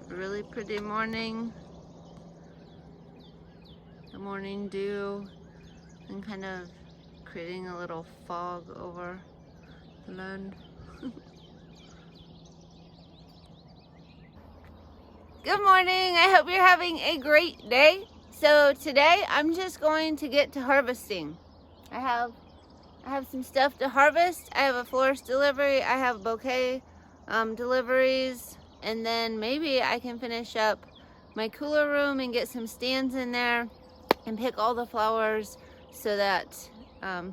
really pretty morning. The morning dew and kind of creating a little fog over the land. Good morning. I hope you're having a great day. So today I'm just going to get to harvesting. I have some stuff to harvest. I have a florist delivery. I have bouquet deliveries, and then maybe I can finish up my cooler room and get some stands in there and pick all the flowers so that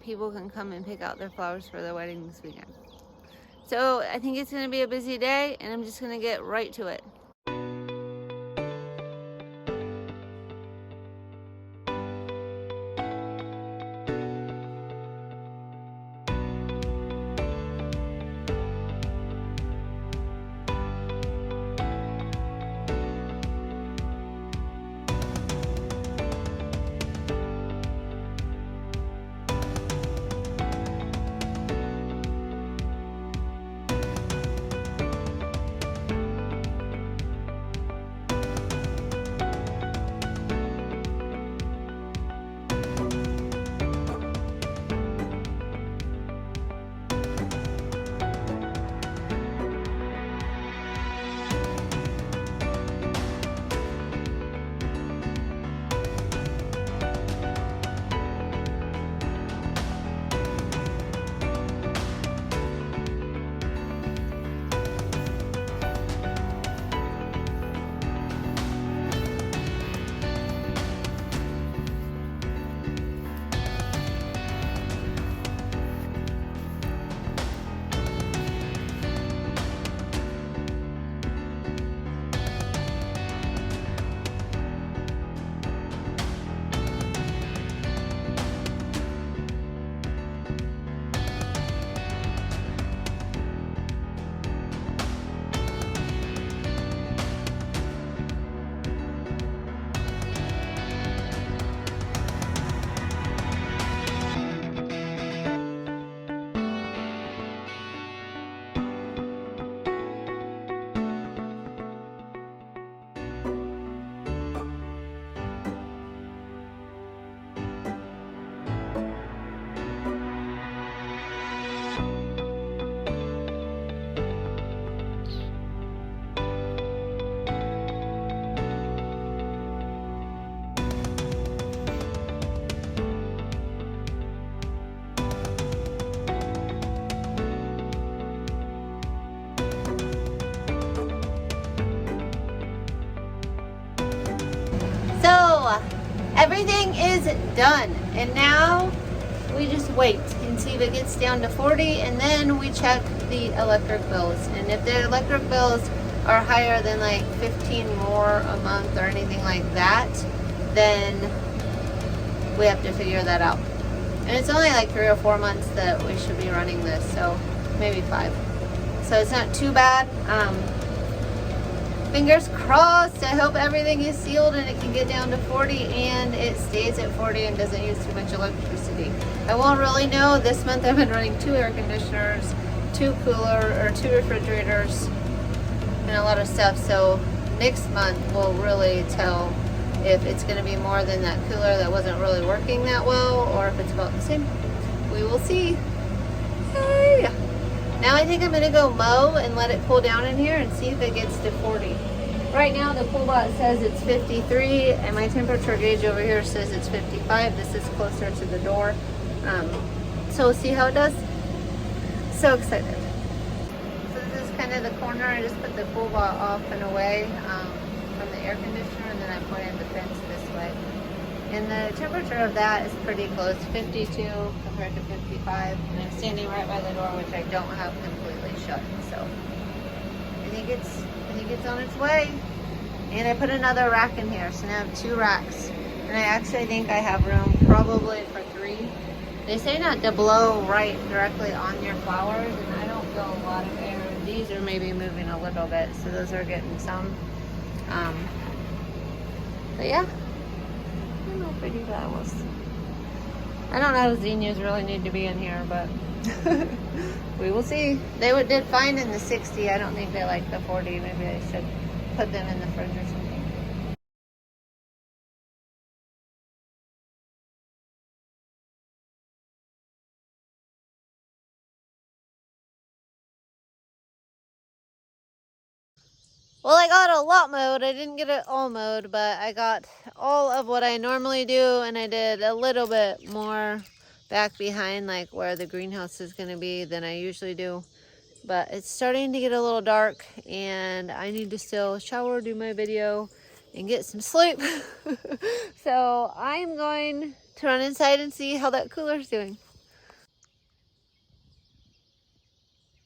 people can come and pick out their flowers for their wedding this weekend. So I think it's going to be a busy day, and I'm just going to get right to it. So everything is done, and now we just wait and see if it gets down to 40, and then we check the electric bills. And if the electric bills are higher than like 15 more a month or anything like that, then we have to figure that out. And it's only like 3 or 4 months that we should be running this, so maybe 5. So it's not too bad. Fingers crossed. I hope everything is sealed and it can get down to 40 and it stays at 40 and doesn't use too much electricity. I won't really know. This month I've been running 2 air conditioners, 2 refrigerators, and a lot of stuff. So next month we'll really tell if it's going to be more than that cooler that wasn't really working that well, or if it's about the same. We will see. Yay! Now I think I'm going to go mow and let it cool down in here and see if it gets to 40. Right now the coolbot says it's 53 and my temperature gauge over here says it's 55. This is closer to the door. So we'll see how it does. So excited. So this is kind of the corner. I just put the coolbot off and away from the air conditioner, and then I pointed the fence this way. And the temperature of that is pretty close, 52 compared to 55. And I'm standing right by the door, which I don't have completely shut. So I think it's on its way. And I put another rack in here, so now I have 2 racks. And I actually think I have room probably for 3. They say not to blow right directly on your flowers, and I don't feel a lot of air. These are maybe moving a little bit, so those are getting some. But yeah. How pretty that was. I don't know if zinnias really need to be in here, but we will see. They did fine in the 60. I don't think they like the 40. Maybe I should put them in the fridge or something. Well, I got a lot mowed. I didn't get it all mowed, but I got all of what I normally do, and I did a little bit more back behind, like where the greenhouse is going to be, than I usually do. But it's starting to get a little dark, and I need to still shower, do my video, and get some sleep. So I'm going to run inside and see how that cooler's doing.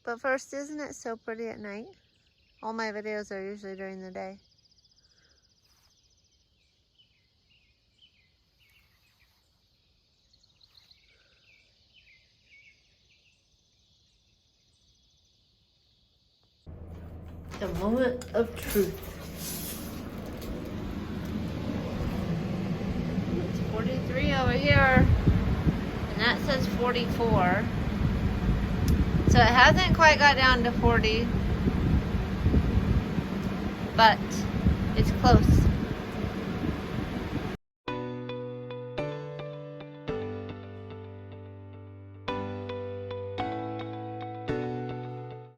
But first, isn't it so pretty at night? All my videos are usually during the day. The moment of truth. It's 43 over here, and that says 44. So it hasn't quite got down to 40, but it's close.